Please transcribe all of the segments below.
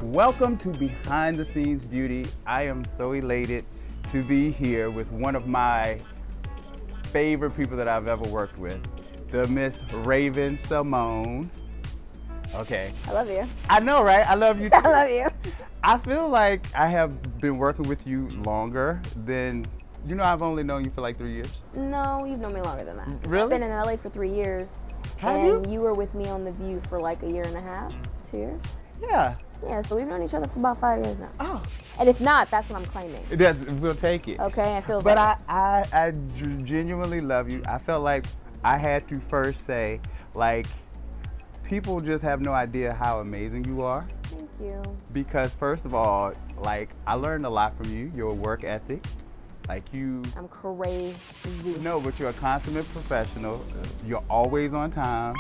Welcome to Behind the Scenes Beauty. I am so elated to be here with one of my favorite people that I've ever worked with, the Miss Raven Symone. Okay. I love you. I know, right? I love you too. I love you. I feel like I have been working with you longer than, I've only known you for like 3 years. No, you've known me longer than that. Really? I've been in LA for 3 years. Have and you were with me on The View for like a year and a half, 2 years. Yeah. Yeah, so we've known each other for about 5 years now. Oh. And if not, that's what I'm claiming. We'll take it. Okay, it feels But like I genuinely love you. I felt like I had to first say, like, people just have no idea how amazing you are. Thank you. Because first of all, like, I learned a lot from you, your work ethic. Like you. I'm crazy. No, but you're a consummate professional. You're always on time.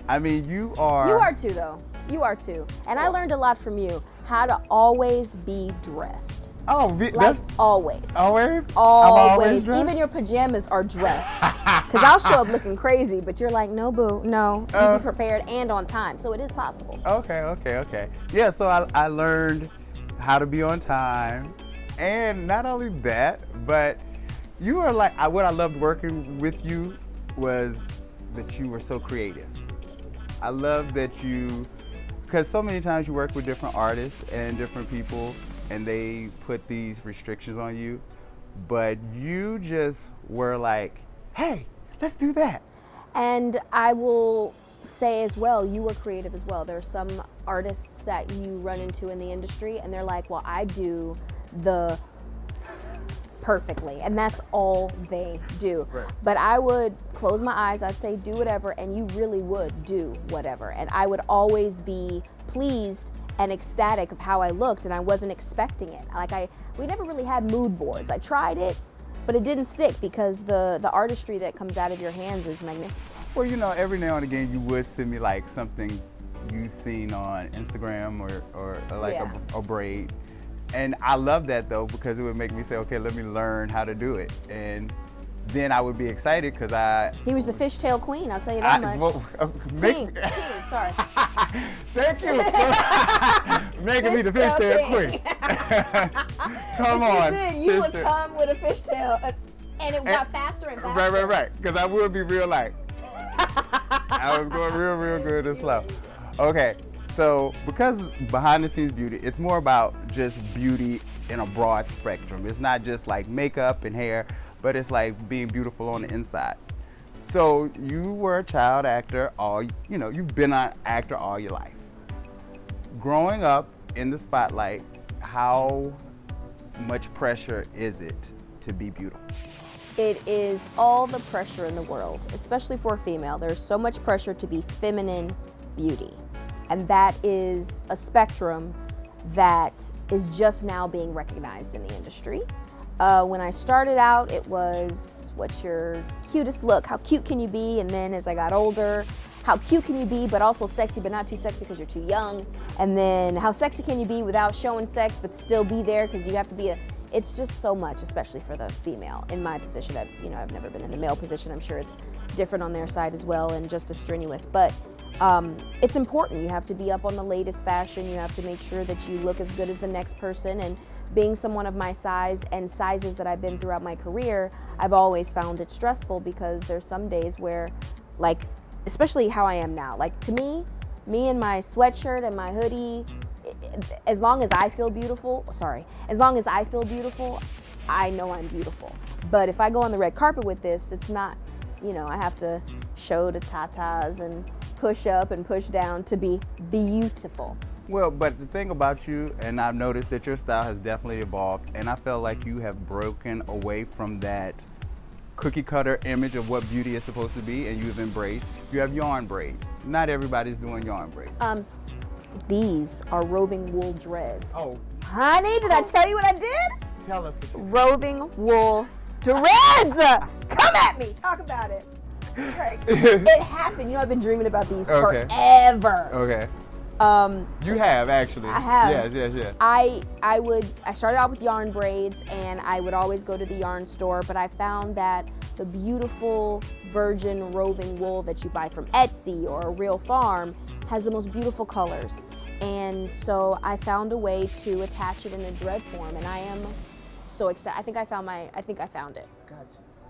I mean, you are. You are too, though. You are too. And I learned a lot from you, how to always be dressed. Oh, Like that's always. always? I'm Always. dressed? Even your pajamas are dressed. Because I'll show up looking crazy, but you're like, no, boo, no. You be prepared and on time. So it is possible. Okay. Yeah, so I learned how to be on time. And not only that, but you are like, what I loved working with you was that you were so creative. I love that because so many times you work with different artists and different people and they put these restrictions on you, but you just were like, hey, let's do that. And I will say as well, you were creative as well. There are some artists that you run into in the industry and they're like, well, I do the perfectly, and that's all they do. Right. But I would close my eyes, I'd say do whatever, and you really would do whatever. And I would always be pleased and ecstatic of how I looked, and I wasn't expecting it. We never really had mood boards. I tried it, but it didn't stick because the artistry that comes out of your hands is magnificent. Well, every now and again you would send me like something you've seen on Instagram or like Yeah. a braid. And I love that though, because it would make me say, okay, let me learn how to do it. And then I would be excited because He was the fishtail queen, I'll tell you that much. King, sorry. Thank you for making me the fishtail queen. Come on. You would come with a fishtail, and it got faster and faster. Right. Because I would be real light. I was going real good and slow. Okay. So, because Behind the Scenes Beauty, it's more about just beauty in a broad spectrum. It's not just like makeup and hair, but it's like being beautiful on the inside. So, you were a child actor you've been an actor all your life. Growing up in the spotlight, how much pressure is it to be beautiful? It is all the pressure in the world, especially for a female. There's so much pressure to be feminine beauty. And that is a spectrum that is just now being recognized in the industry. When I started out, it was, what's your cutest look? How cute can you be? And then as I got older, how cute can you be, but also sexy, but not too sexy because you're too young? And then how sexy can you be without showing sex, but still be there because you have to be it's just so much, especially for the female. In my position, I've never been in the male position. I'm sure it's different on their side as well and just as strenuous. But it's important. You have to be up on the latest fashion. You have to make sure that you look as good as the next person. And being someone of my size and sizes that I've been throughout my career, I've always found it stressful because there's some days where, like, especially how I am now, like to me in my sweatshirt and my hoodie, as long as I feel beautiful, I know I'm beautiful. But if I go on the red carpet with this, it's not, I have to show the tatas and push up and push down to be beautiful. Well, but the thing about you, and I've noticed that your style has definitely evolved, and I feel like you have broken away from that cookie cutter image of what beauty is supposed to be, and you've embraced. You have yarn braids. Not everybody's doing yarn braids. These are roving wool dreads. Oh. Honey, did I tell you what I did? Tell us what you Roving wool dreads! Come at me, talk about it. It happened. I've been dreaming about these forever. Okay. You have actually. I have. Yes. I started out with yarn braids, and I would always go to the yarn store, but I found that the beautiful virgin roving wool that you buy from Etsy or a real farm has the most beautiful colors. And so I found a way to attach it in a dread form, and I am so excited. I think I found it. Gotcha.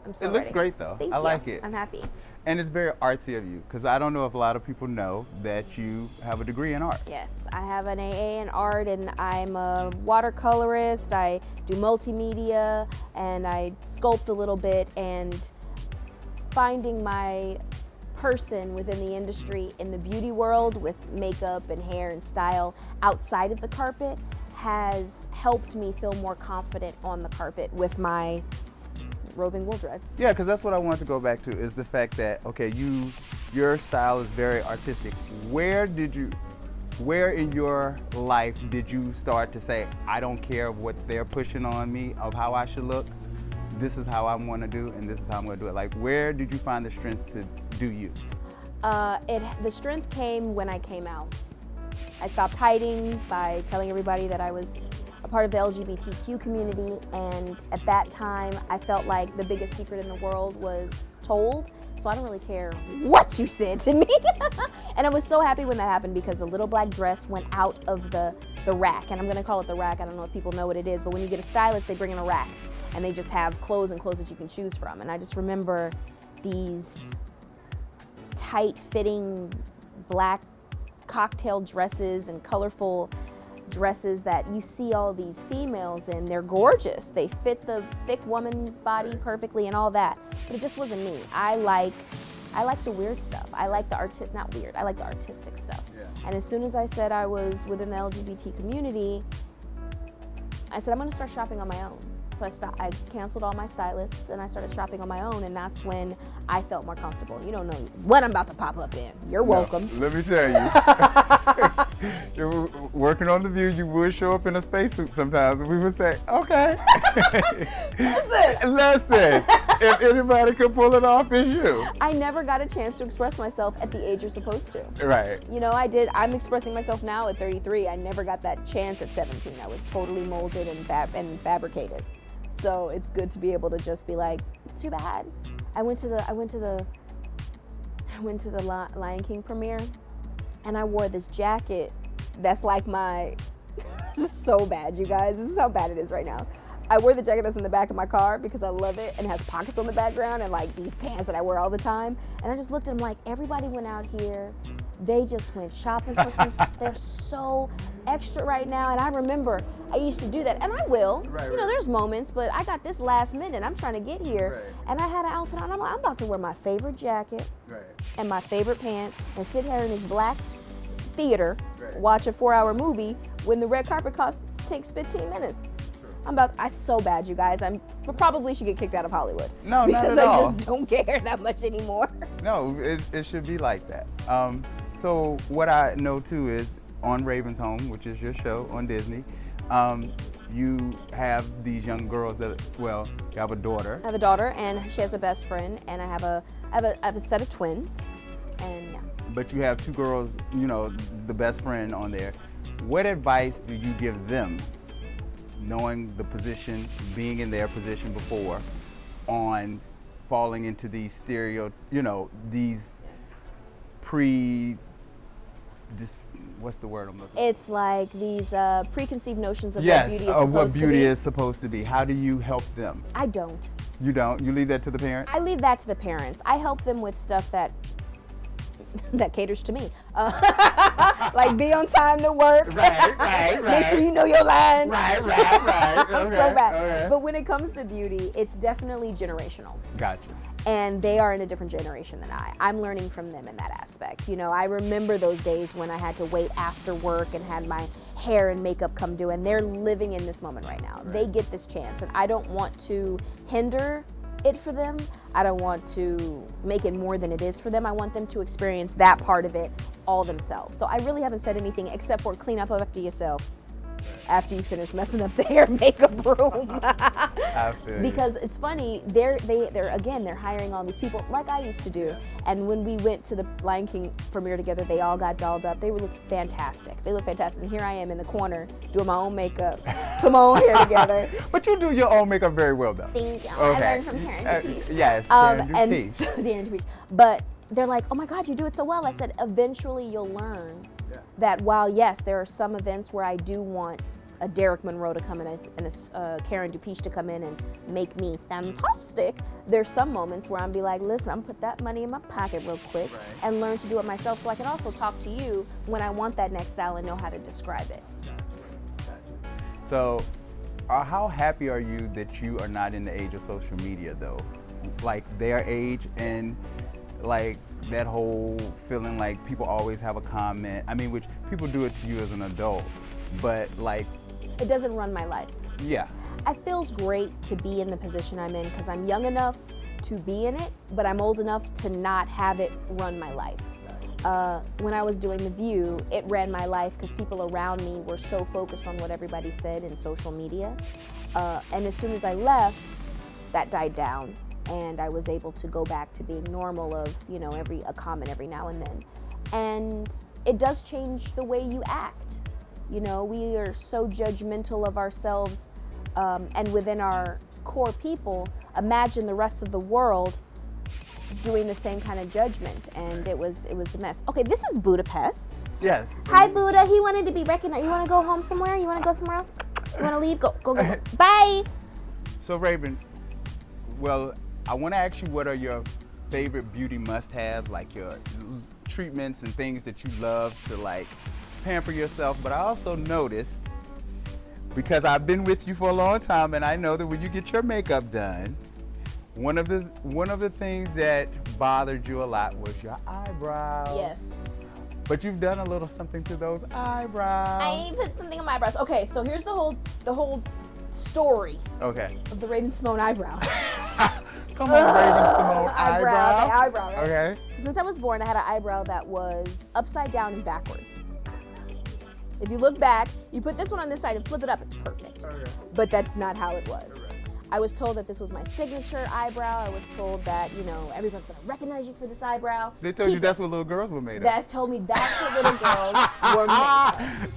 I'm so It looks ready. great though. Thank I you. like it. I'm happy. And it's very artsy of you, because I don't know if a lot of people know that you have a degree in art. Yes, I have an AA in art, and I'm a watercolorist. I do multimedia, and I sculpt a little bit, and finding my person within the industry in the beauty world with makeup and hair and style outside of the carpet has helped me feel more confident on the carpet with my roving wool dreads. Yeah, because that's what I wanted to go back to, is the fact that, okay, your style is very artistic. Where in your life did you start to say, I don't care what they're pushing on me of how I should look, this is how I want to do, and this is how I'm going to do it? Like, where did you find the strength to do you? The strength came when I came out. I stopped hiding by telling everybody that I was a part of the LGBTQ community, and at that time I felt like the biggest secret in the world was told, so I don't really care what you said to me. And I was so happy when that happened, because the little black dress went out of the rack, and I'm gonna call it the rack. I don't know if people know what it is, but when you get a stylist, they bring in a rack, and they just have clothes that you can choose from. And I just remember these tight-fitting black cocktail dresses and colorful dresses that you see all these females in. They're gorgeous. They fit the thick woman's body perfectly and all that. But it just wasn't me. I like the weird stuff. I like the I like the artistic stuff. Yeah. And as soon as I said I was within the LGBT community, I said I'm gonna start shopping on my own. So I canceled all my stylists and I started shopping on my own, and that's when I felt more comfortable. You don't know what I'm about to pop up in. You're welcome. No, let me tell you. You're working on the view, you would show up in a spacesuit sometimes, and we would say, okay. Listen, if anybody could pull it off, it's you. I never got a chance to express myself at the age you're supposed to. Right. You know, I'm expressing myself now at 33. I never got that chance at 17. I was totally molded and fabricated. So it's good to be able to just be like, too bad. I went to the Lion King premiere, and I wore this jacket that's like my, this is so bad, you guys. This is how bad it is right now. I wear the jacket that's in the back of my car because I love it and has pockets on the background, and like these pants that I wear all the time. And I just looked at them like, everybody went out here. They just went shopping for some, they're so extra right now. And I remember I used to do that, and I will. Right, you know, right. there's moments, but I got this last minute. I'm trying to get here. Right. And I had an outfit on. I'm like, I'm about to wear my favorite jacket Right. and my favorite pants and sit here in this black theater, Right. watch a 4-hour movie when the red carpet takes 15 minutes. I so bad, you guys. I probably should get kicked out of Hollywood. No, not because at all. I just don't care that much anymore. No, it should be like that. So what I know too is on Raven's Home, which is your show on Disney, you have these young girls that, well, you have a daughter. I have a daughter, and she has a best friend, and I have a set of twins, and yeah. But you have two girls, you know, the best friend on there. What advice do you give them, knowing the position, being in their position before, on falling into these what's the word I'm looking for? It's like these preconceived notions of Yes, what beauty is of supposed what to beauty be. is supposed to be. How do you help them? I don't. You don't? You leave that to the parents? I leave that to the parents. I help them with stuff that caters to me. Like be on time to work. Right. Make sure you know your lines. Right. I'm Okay, so bad. okay. But when it comes to beauty, it's definitely generational. Gotcha. And they are in a different generation than I'm learning from them in that aspect. You know, I remember those days when I had to wait after work and had my hair and makeup come due, and they're living in this moment right now. They get this chance, and I don't want to hinder it for them. I don't want to make it more than it is for them. I want them to experience that part of it all themselves. So I really haven't said anything except for clean up after yourself after you finish messing up the hair and makeup room. I feel you. Because it's funny, they're hiring all these people like I used to do. And when we went to the Lion King premiere together, they all got dolled up. They looked fantastic. And here I am in the corner doing my own makeup, put my own hair together. But you do your own makeup very well, though. Thank you. Okay. I learned from Karen DePeach. Yes, Karen And DePeach. so, Karen DePeach. But they're like, oh my God, you do it so well. I said, eventually you'll learn that while, yes, there are some events where I do want a Derek Monroe to come in and a Karen DuPiche to come in and make me fantastic, there's some moments where I'm be like, listen, I'm gonna put that money in my pocket real quick and learn to do it myself so I can also talk to you when I want that next style and know how to describe it. So, how happy are you that you are not in the age of social media though? Like their age and like that whole feeling like people always have a comment. I mean, which people do it to you as an adult, but like... It doesn't run my life. Yeah. It feels great to be in the position I'm in because I'm young enough to be in it, but I'm old enough to not have it run my life. When I was doing The View, it ran my life because people around me were so focused on what everybody said in social media. And as soon as I left, that died down. And I was able to go back to being normal of, you know, a comment every now and then. And it does change the way you act. You know, we are so judgmental of ourselves and within our core people, imagine the rest of the world doing the same kind of judgment, and it was a mess. Okay, this is Budapest. Yes. Hi, Buddha. He wanted to be recognized. You want to go home somewhere? You want to go somewhere else? You want to leave? Go. Bye. So Raven, well, I want to ask you what are your favorite beauty must-haves, like your treatments and things that you love to like pamper yourself. But I also noticed, because I've been with you for a long time, and I know that when you get your makeup done, one of the things that bothered you a lot was your eyebrows. Yes. But you've done a little something to those eyebrows. I put something on my eyebrows. Okay, so here's the whole story. Okay. Of the Raven Symone eyebrow. Come on, Raven Symone eyebrow. The eyebrow, right? Okay. So since I was born, I had an eyebrow that was upside down and backwards. If you look back, you put this one on this side and flip it up, it's perfect. Okay. But that's not how it was. Correct. I was told that this was my signature eyebrow. I was told that, you know, everyone's gonna recognize you for this eyebrow. They told you that's what little girls were made of. That told me that's what little girls were made of.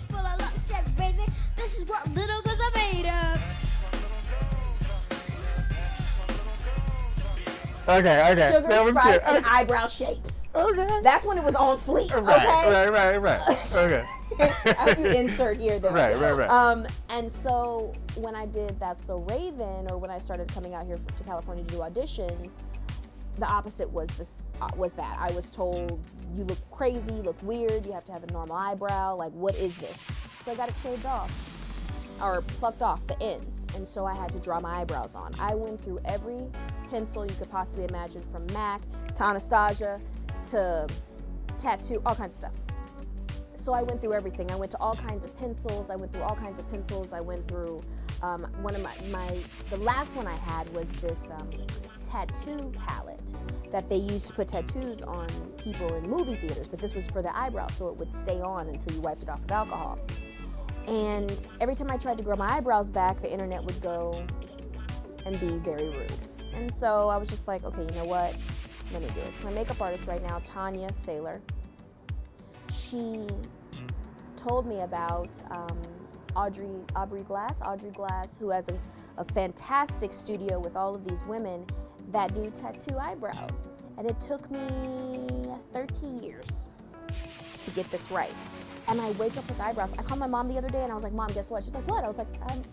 Full of love, said Raven. This is what little girls are made of. Okay. Sugar, that was spice, good. and eyebrow shapes. Okay. That's when it was on fleek, okay? Right. Okay. I hope you insert here though. Right. And so when I did That's So Raven, or when I started coming out here to California to do auditions, the opposite was that. I was told, you look crazy, you look weird, you have to have a normal eyebrow, like what is this? So I got it shaved off, or plucked off the ends, and so I had to draw my eyebrows on. I went through every pencil you could possibly imagine, from MAC to Anastasia to tattoo, all kinds of stuff. So I went through everything. I went to all kinds of pencils. I went through one of the last one I had was this tattoo palette that they used to put tattoos on people in movie theaters, but this was for the eyebrow, so it would stay on until you wiped it off with alcohol. And every time I tried to grow my eyebrows back, the internet would go and be very rude. And so I was just like, okay, you know what? Let me do it. So my makeup artist right now, Tanya Saylor, she told me about Aubrey Glass, who has a fantastic studio with all of these women that do tattoo eyebrows. And it took me 13 years to get this right. And I wake up with eyebrows. I called my mom the other day and I was like, Mom, guess what? She's like, what? I was like,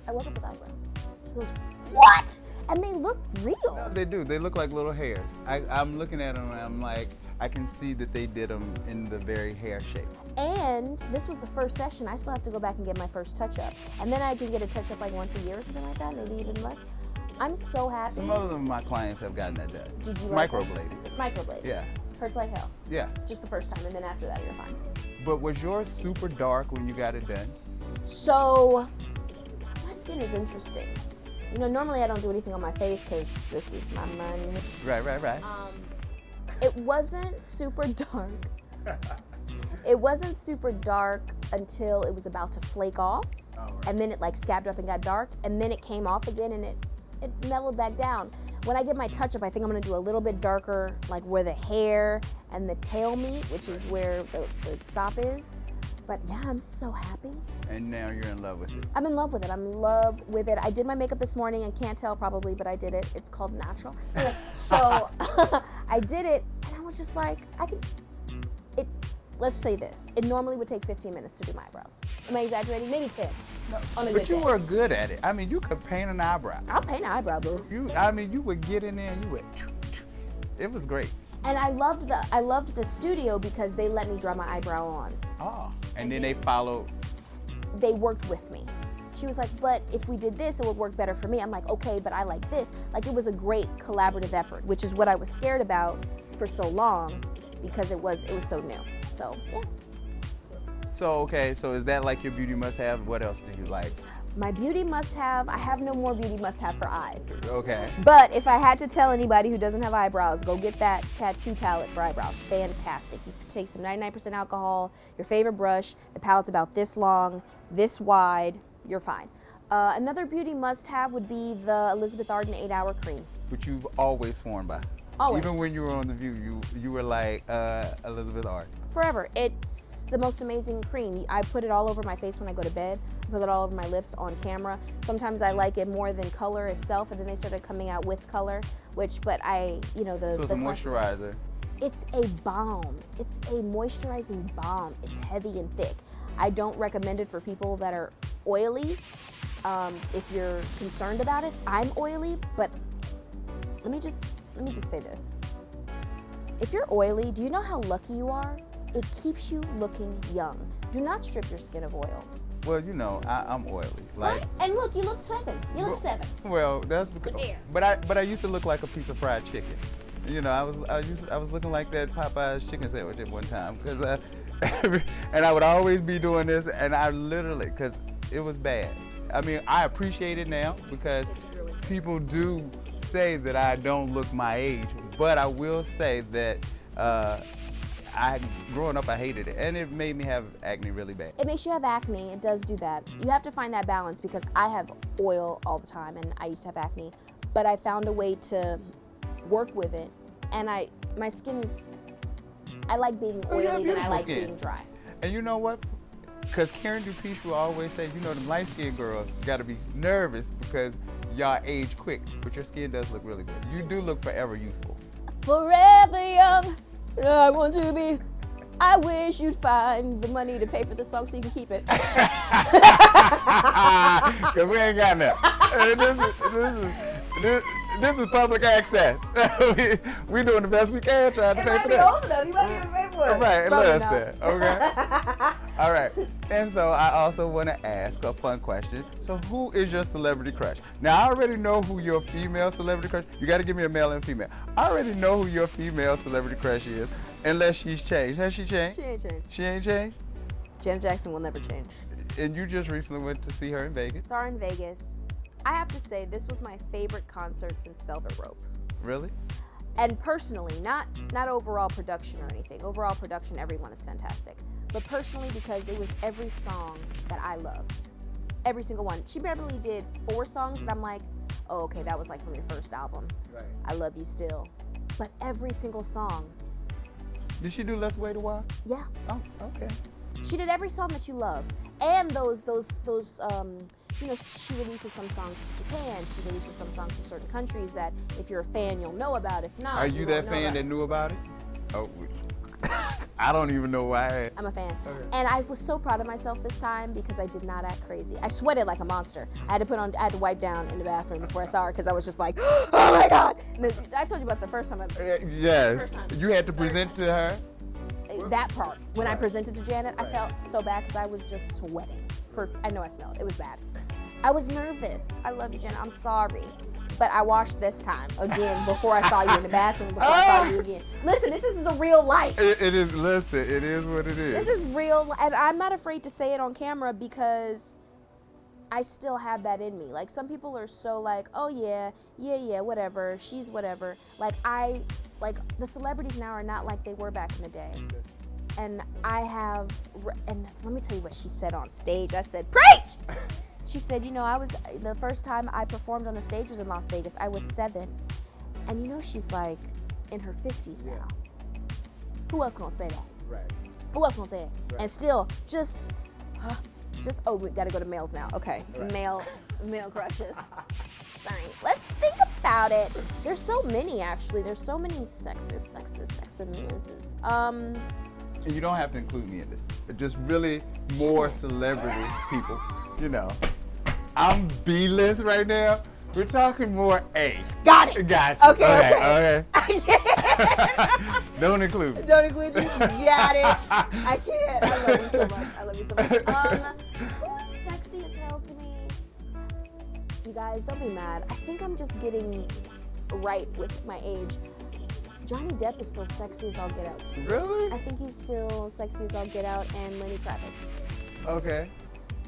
I woke up with eyebrows. She goes, what? And they look real. No, they do. They look like little hairs. I'm looking at them and I'm like, I can see that they did them in the very hair shape. And this was the first session. I still have to go back and get my first touch-up. And then I can get a touch-up like once a year or something like that, maybe even less. I'm so happy. Some of my clients have gotten that done. Did you It's like microbladed. It's microbladed. Yeah. Hurts like hell. Yeah. Just the first time, and then after that, you're fine. But was yours super dark when you got it done? So, my skin is interesting. You know, normally I don't do anything on my face because this is my money. Right. It wasn't super dark. It wasn't super dark until it was about to flake off. Oh, right. And then it like scabbed up and got dark, and then it came off again and it mellowed back down. When I get my touch-up, I think I'm gonna do a little bit darker, like where the hair and the tail meet, which is where the stop is. But yeah, I'm so happy. And now you're in love with it. I'm in love with it. I'm in love with it. I did my makeup this morning, and can't tell probably, but I did it. It's called natural. Anyway, so I did it, and I was just like, let's say this. It normally would take 15 minutes to do my eyebrows. Am I exaggerating? Maybe 10 on a good But you day. were good at it. I mean, you could paint an eyebrow. I'll paint an eyebrow, boo. You would get in there and you would. It was great. And I loved the studio because they let me draw my eyebrow on. Oh, and then they followed. They worked with me. She was like, but if we did this, it would work better for me. I'm like, okay, but I like this. Like, it was a great collaborative effort, which is what I was scared about for so long because it was so new. So, yeah. So, okay, so is that like your beauty must-have? What else do you like? My beauty must-have, I have no more beauty must-have for eyes. Okay. But if I had to tell anybody who doesn't have eyebrows, go get that tattoo palette for eyebrows. Fantastic. You can take some 99% alcohol, your favorite brush, the palette's about this long, this wide, you're fine. Another beauty must-have would be the Elizabeth Arden 8-Hour Cream. Which you've always sworn by. Always. Even when you were on The View, you were like Elizabeth Arden. Forever. It's the most amazing cream. I put it all over my face when I go to bed. I put it all over my lips on camera. Sometimes I like it more than color itself, and then they started coming out with color, but I, the... So it's a moisturizer. It's a balm. It's a moisturizing balm. It's heavy and thick. I don't recommend it for people that are oily. If you're concerned about it, I'm oily, but let me just say this. If you're oily, do you know how lucky you are? It keeps you looking young. Do not strip your skin of oils. Well, I'm oily. Like, Right? And look, you look 7. You look 7. Well, that's because. There. But I used to look like a piece of fried chicken. I was looking like that Popeye's chicken sandwich at one time because and I would always be doing this, and I literally, because it was bad. I mean, I appreciate it now because people do say that I don't look my age, but I will say that growing up, I hated it, and it made me have acne really bad. It makes you have acne. It does do that. You have to find that balance because I have oil all the time, and I used to have acne, but I found a way to work with it, and my skin is. I like being oily than I like being dry. And you know what? Because Karen DuPeche will always say, them light-skinned girls got to be nervous because y'all age quick, but your skin does look really good. You do look forever youthful. Forever young, I want to be. I wish you'd find the money to pay for the song so you can keep it. Because we ain't got nothing. This is public access. we doing the best we can trying to pay for that. old enough. You might be able to pay for it. Right, Probably listen, okay? All right, and so I also want to ask a fun question. So who is your celebrity crush? Now, I already know who your female celebrity crush, you got to give me a male and female. I already know who your female celebrity crush is, unless she's changed. Has she changed? She ain't changed. She ain't changed? Janet Jackson will never change. And you just recently went to see her in Vegas? Saw her in Vegas. I have to say, this was my favorite concert since Velvet Rope. Really? And personally, not overall production or anything. Overall production, everyone is fantastic. But personally, because it was every song that I loved. Every single one. She probably did 4 songs that I'm like, oh, okay, that was like from your first album. Right. I Love You Still. But every single song. Did she do Let's Wait a While? Yeah. Oh, okay. She did every song that you love. And those she releases some songs to Japan. She releases some songs to certain countries that if you're a fan, you'll know about. If not, Are you that fan that knew about it? Oh, I don't even know why. I'm a fan. Okay. And I was so proud of myself this time because I did not act crazy. I sweated like a monster. I had to wipe down in the bathroom before I saw her because I was just like, oh my God. And I told you about the first time. Yes. First time. You had to present to her? That part. When I presented to Janet, I felt so bad because I was just sweating. I know I smelled. It was bad. I was nervous. I love you, Janet. I'm sorry. But I washed this time again before I saw you in the bathroom, before I saw you again. Listen, this is a real life. It is, listen, it is what it is. This is real, and I'm not afraid to say it on camera because I still have that in me. Like, some people are so like, oh yeah, whatever, she's whatever. Like, the celebrities now are not like they were back in the day. And and let me tell you what she said on stage. I said, preach! She said, the first time I performed on the stage was in Las Vegas. I was 7. And she's like in her 50s now. Who else gonna say that? Right. Who else gonna say it? Right. And still, we gotta go to males now. Okay, Right. male crushes. Sorry, let's think about it. There's so many, actually. There's so many sexist. and you don't have to include me in this, but just really more celebrity people, you know. I'm B-list right now. We're talking more A. Got it. Gotcha. Okay. Don't include me. Don't include you. Got it. I can't. I love you so much. I love you so much. Who is sexy as hell to me? You guys, don't be mad. I think I'm just getting right with my age. Johnny Depp is still sexy as all get out to me. Really? I think he's still sexy as all get out, and Lenny Kravitz. Okay.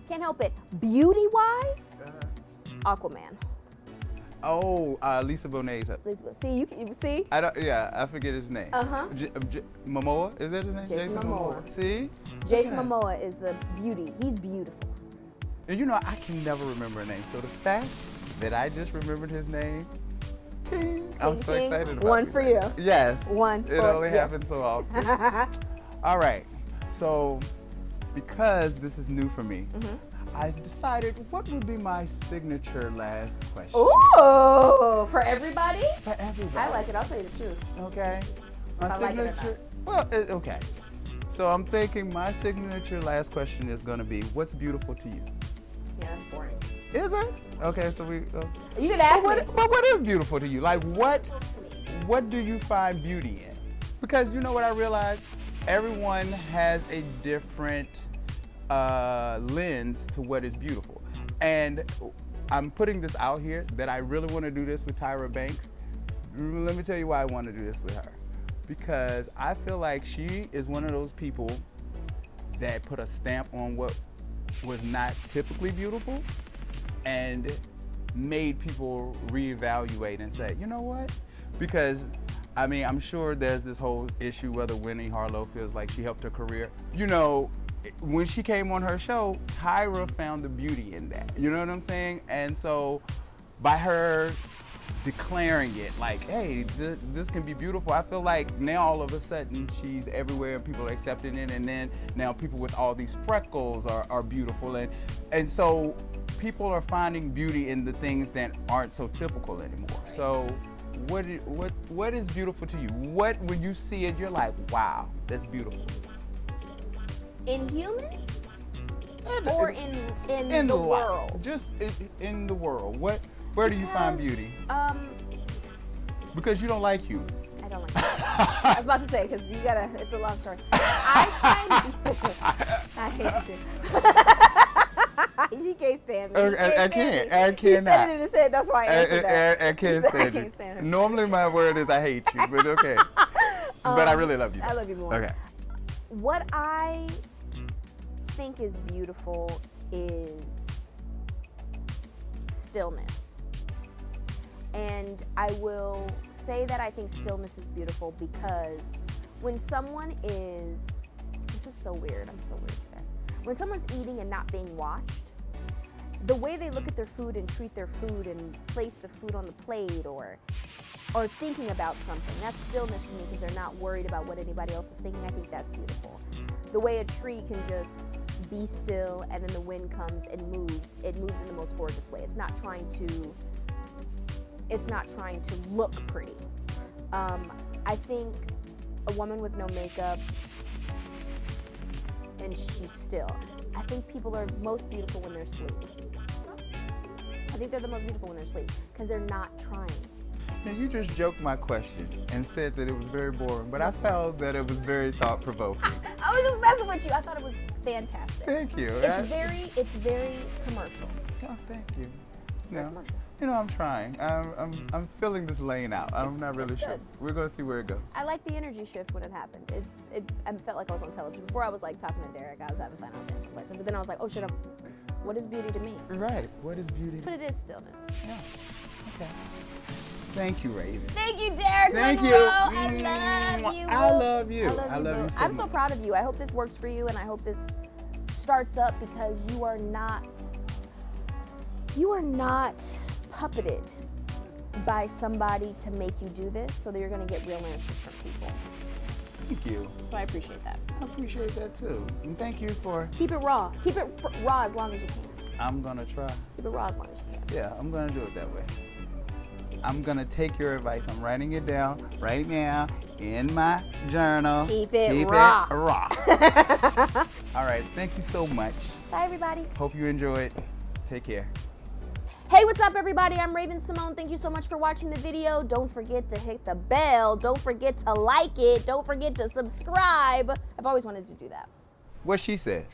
Can't help it. Beauty-wise, Aquaman. Oh, Lisa Bonet's up. See, you see? I forget his name. Momoa? Is that his name? Jason Momoa. See? Jason Momoa is the beauty. He's beautiful. And you know, I can never remember a name. So the fact that I just remembered his name, ting, I'm so ting. excited about One it. for you. Yes. One It for only you. happens so often. All right. So because this is new for me, I decided what would be my signature last question. Ooh, for everybody? For everybody. I like it. I'll tell you the truth. Okay. My I like it or signature. Well, okay. So I'm thinking my signature last question is going to be, what's beautiful to you? Yeah, that's boring. Is it? Okay, so we. You can ask me. But what is beautiful to you? Like what do you find beauty in? Because you know what I realized? Everyone has a different lens to what is beautiful. And I'm putting this out here that I really want to do this with Tyra Banks. Let me tell you why I want to do this with her. Because I feel like she is one of those people that put a stamp on what was not typically beautiful and made people reevaluate and say, you know what? Because I mean, I'm sure there's this whole issue whether Winnie Harlow feels like she helped her career. You know, when she came on her show, Tyra found the beauty in that. You know what I'm saying? And so by her declaring it like, hey, this can be beautiful, I feel like now all of a sudden she's everywhere and people are accepting it, and then now people with all these freckles are beautiful, and so people are finding beauty in the things that aren't so typical anymore. So what is beautiful to you? What, when you see it, you're like, wow, that's beautiful. In humans? Or in the world? Just in the world. Where do you find beauty? Because you don't like humans. I don't like that. I was about to say, because it's a long story. I hate you too. He can't stand me. I can't. He said it in his head, that's why I answered that. I can't stand it. Normally my word is I hate you, but okay. But I really love you. I love you more. Okay. What I think is beautiful is stillness. And I will say that I think stillness is beautiful because when someone is, this is so weird, I'm so weird, you guys. When someone's eating and not being watched, the way they look at their food and treat their food and place the food on the plate or thinking about something, that's stillness to me because they're not worried about what anybody else is thinking. I think that's beautiful. The way a tree can just be still and then the wind comes and moves. It moves in the most gorgeous way. It's not trying to look pretty. I think a woman with no makeup and she's still. I think people are most beautiful when they're asleep. I think they're the most beautiful when they're asleep because they're not trying. Now you just joked my question and said that it was very boring, but I felt that it was very thought-provoking. I was just messing with you. I thought it was fantastic. Thank you. It's very commercial. Oh, thank you. Very commercial. You know, I'm trying. I'm filling this lane out. I'm not really sure. good. We're gonna see where it goes. I like the energy shift when it happened. I felt like I was on television. Before I was like talking to Derek, I was having fun, I was answering questions. But then I was like, oh shit, what is beauty to me? Right. What is beauty? But it is stillness. Yeah. Okay. Thank you, Raven. Thank you, Derek. Thank Monroe. you. I love you. I love you. I love you so I'm so much. proud of you. I hope this works for you, and I hope this starts up because you are not puppeted by somebody to make you do this, so that you're going to get real answers from people. Thank you. So I appreciate that. I appreciate that too. And thank you for. Keep it raw. Keep it raw as long as you can. I'm gonna try. Keep it raw as long as you can. Yeah, I'm gonna do it that way. I'm gonna take your advice. I'm writing it down right now, in my journal. Keep it raw. raw. All right, thank you so much. Bye, everybody. Hope you enjoyed. Take care. Hey, what's up, everybody? I'm Raven Symone. Thank you so much for watching the video. Don't forget to hit the bell. Don't forget to like it. Don't forget to subscribe. I've always wanted to do that. What she said.